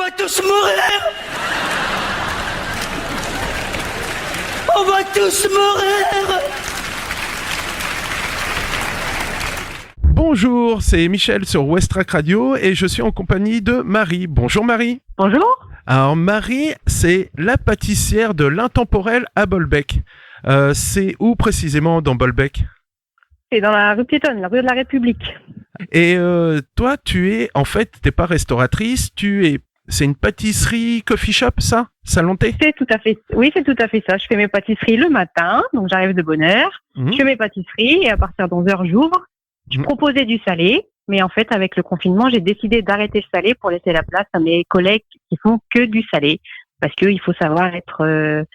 va tous mourir! On va tous mourir! Bonjour, c'est Michel sur Westrack Radio et je suis en compagnie de Marie. Bonjour Marie. Bonjour. Alors Marie, c'est la pâtissière de l'Intemporel à Bolbec. C'est où précisément dans Bolbec? C'est dans la rue piétonne, la rue de la République. Et toi, t'es pas restauratrice, c'est une pâtisserie coffee shop, ça? Salon thé? C'est tout à fait ça. Je fais mes pâtisseries le matin, donc j'arrive de bonne heure. Je fais mes pâtisseries et à partir de 11h, j'ouvre. Je proposais du salé, mais en fait, avec le confinement, j'ai décidé d'arrêter le salé pour laisser la place à mes collègues qui font que du salé. Parce qu'il faut savoir être,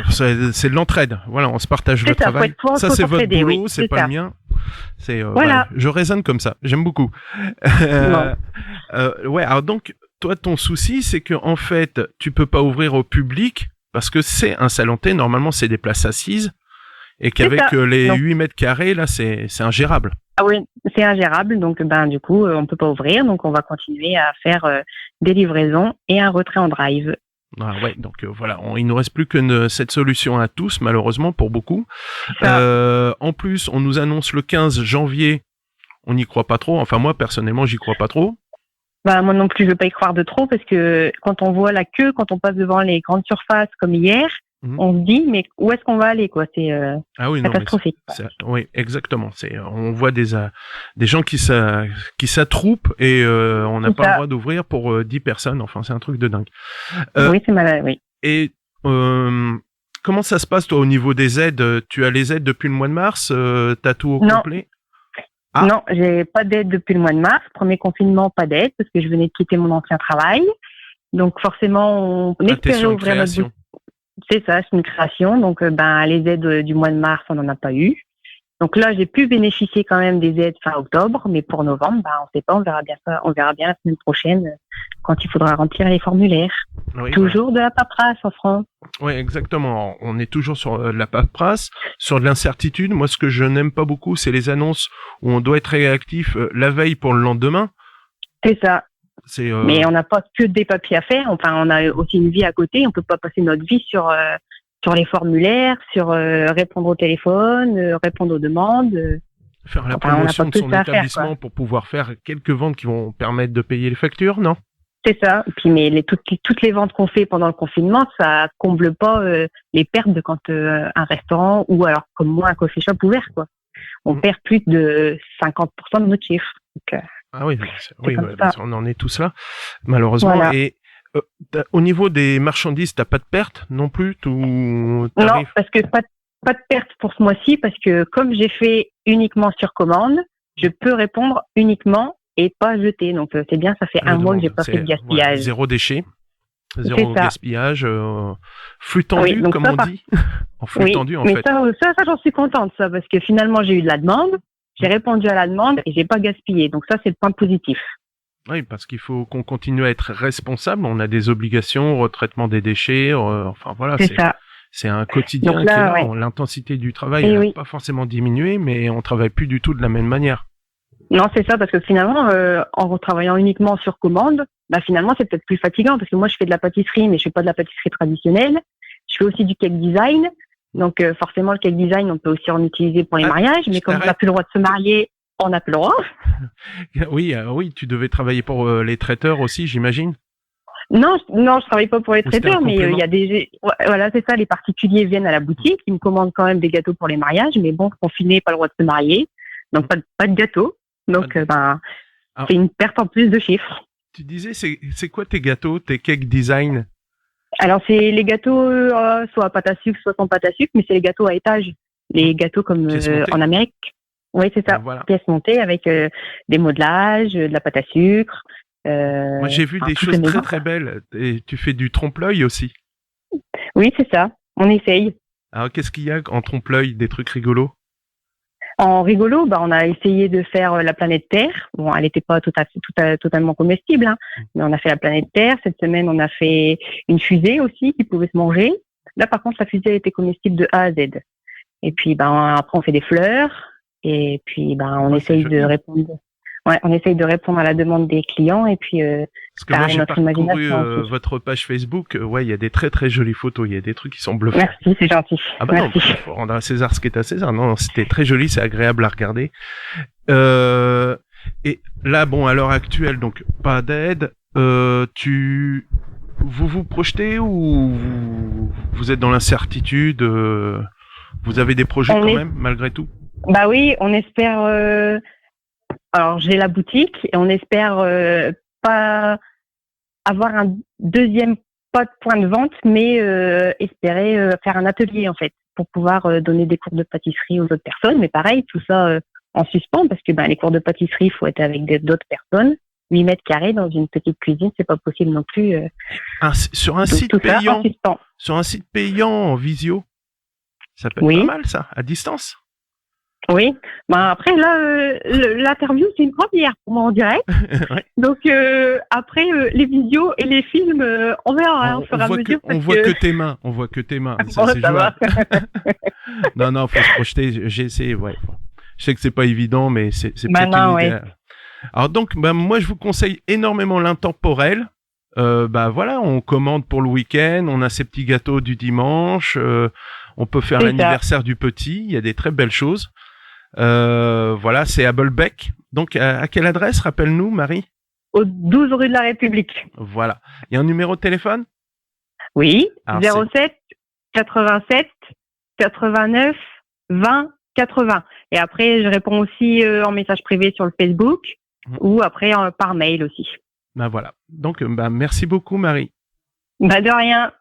c'est de l'entraide. Voilà, on se partage le travail. Ça, c'est votre boulot, c'est pas le mien. Voilà. Je raisonne comme ça. J'aime beaucoup. Alors donc, toi, ton souci, c'est que en fait, tu peux pas ouvrir au public parce que c'est un salon thé. Normalement, c'est des places assises et qu'avec les 8 mètres carrés, là, c'est ingérable. Ah oui, c'est ingérable. Donc, du coup, on peut pas ouvrir. Donc, on va continuer à faire des livraisons et un retrait en drive. Ah ouais, donc voilà, il nous reste plus que cette solution à tous, malheureusement pour beaucoup. En plus, on nous annonce le 15 janvier. On n'y croit pas trop. Enfin, moi, personnellement, j'y crois pas trop. Moi non plus, je veux pas y croire de trop parce que quand on voit la queue, quand on passe devant les grandes surfaces comme hier, on se dit, mais où est-ce qu'on va aller, quoi? C'est catastrophique. Oui, exactement. On voit des gens qui s'attroupent et on n'a pas le droit d'ouvrir pour 10 personnes. Enfin, c'est un truc de dingue. Oui, c'est malade, oui. Et comment ça se passe, toi, au niveau des aides? Tu as les aides depuis le mois de mars? T'as tout au complet? Non, j'ai pas d'aide depuis le mois de mars. Premier confinement, pas d'aide parce que je venais de quitter mon ancien travail. Donc forcément, on espérait ouvrir notre boutique. C'est ça, c'est une création. Donc les aides du mois de mars, on n'en a pas eu. Donc là, j'ai pu bénéficier quand même des aides fin octobre, mais pour novembre, on sait pas, on verra bien ça. On verra bien la semaine prochaine quand il faudra remplir les formulaires. Oui, toujours de la paperasse en France. Oui, exactement. On est toujours sur la paperasse, sur de l'incertitude. Moi, ce que je n'aime pas beaucoup, c'est les annonces où on doit être réactif la veille pour le lendemain. C'est ça. Mais on n'a pas que des papiers à faire. Enfin, on a aussi une vie à côté. On peut pas passer notre vie sur les formulaires, sur répondre au téléphone, répondre aux demandes. Faire la promotion de son établissement pour pouvoir faire quelques ventes qui vont permettre de payer les factures, non? C'est ça. Puis mais toutes les ventes qu'on fait pendant le confinement, ça comble pas les pertes de quand un restaurant ou alors comme moi un coffee shop ouvert, quoi. On perd plus de 50% de notre chiffre. Donc, on en est tous là, malheureusement. Voilà. Et au niveau des marchandises, t'as pas de perte non plus? Non, parce que pas de perte pour ce mois-ci, parce que comme j'ai fait uniquement sur commande, je peux répondre uniquement et pas jeter. Donc c'est bien, ça fait un mois que j'ai pas fait de gaspillage. Voilà, zéro déchet, zéro gaspillage, flux tendu, comme on dit. En flux tendu, en fait. Mais ça, j'en suis contente, ça, parce que finalement, j'ai eu de la demande. J'ai répondu à la demande et j'ai pas gaspillé. Donc ça, c'est le point positif. Oui, parce qu'il faut qu'on continue à être responsable. On a des obligations, retraitement des déchets. Enfin voilà, c'est un quotidien qui est là. L'intensité du travail n'a pas forcément diminué, mais on travaille plus du tout de la même manière. Non, c'est ça, parce que finalement, en travaillant uniquement sur commande, finalement, c'est peut-être plus fatigant, parce que moi, je fais de la pâtisserie, mais je fais pas de la pâtisserie traditionnelle. Je fais aussi du cake design. Donc forcément, le cake design, on peut aussi en utiliser pour les mariages, mais comme on n'a plus le droit de se marier, on n'a plus le droit. Oui, tu devais travailler pour les traiteurs aussi, j'imagine. Non, je travaille pas pour les traiteurs, mais il y a voilà, c'est ça, les particuliers viennent à la boutique, ils me commandent quand même des gâteaux pour les mariages, mais bon, confiné, pas le droit de se marier, donc pas de gâteaux. Donc c'est une perte en plus de chiffres. Tu disais, c'est quoi tes gâteaux, tes cake design? Alors, c'est les gâteaux soit à pâte à sucre, soit sans pâte à sucre, mais c'est les gâteaux à étage. Les gâteaux comme en Amérique. Oui, c'est ça. Voilà. Pièces montées avec des modelages, de la pâte à sucre. Moi, j'ai vu des choses très très belles. Et tu fais du trompe-l'œil aussi. Oui, c'est ça. On essaye. Alors, qu'est-ce qu'il y a en trompe-l'œil, des trucs rigolos? En rigolo, on a essayé de faire la planète Terre. Bon, elle n'était pas totalement comestible, hein, mais on a fait la planète Terre. Cette semaine, on a fait une fusée aussi qui pouvait se manger. Là, par contre, la fusée elle était comestible de A à Z. Et puis, après, on fait des fleurs. Et puis, on essaye de répondre. Ouais, on essaye de répondre à la demande des clients et puis parce que moi j'ai parcouru votre page Facebook, ouais, il y a des très très jolies photos, il y a des trucs qui sont bluffants. Merci, c'est gentil. Ah bah merci. Non, faut rendre à César ce qui est à César. Non, c'était très joli, c'est agréable à regarder. Et là, bon, à l'heure actuelle, donc pas d'aide. Vous projetez ou vous êtes dans l'incertitude? Vous avez des projets même, malgré tout? Bah oui, on espère. Alors, j'ai la boutique et on espère pas avoir un deuxième point de vente, mais espérer faire un atelier en fait pour pouvoir donner des cours de pâtisserie aux autres personnes. Mais pareil, tout ça en suspens parce que les cours de pâtisserie, il faut être avec d'autres personnes. 8 mètres carrés dans une petite cuisine, c'est pas possible non plus. Sur un site payant en visio, ça peut être pas mal ça, à distance. Oui, après là, l'interview c'est une première pour moi en direct. Ouais. Donc après les visios et les films, on verra au fur et à mesure. On voit que tes mains, ça, c'est jouable. Non, faut se projeter. J'ai essayé, ouais. Je sais que c'est pas évident, mais c'est peut-être une idée. Alors donc, moi je vous conseille énormément l'intemporel. Voilà, on commande pour le week-end, on a ces petits gâteaux du dimanche, on peut faire l'anniversaire du petit, il y a des très belles choses. Voilà, c'est à Bolbec. Donc, à quelle adresse, rappelle-nous, Marie? Au 12 rue de la République. Voilà. Il y a un numéro de téléphone? Oui, alors 07 87 89 20 80. Et après, je réponds aussi en message privé sur le Facebook ou après par mail aussi. Voilà. Donc, merci beaucoup, Marie. De rien.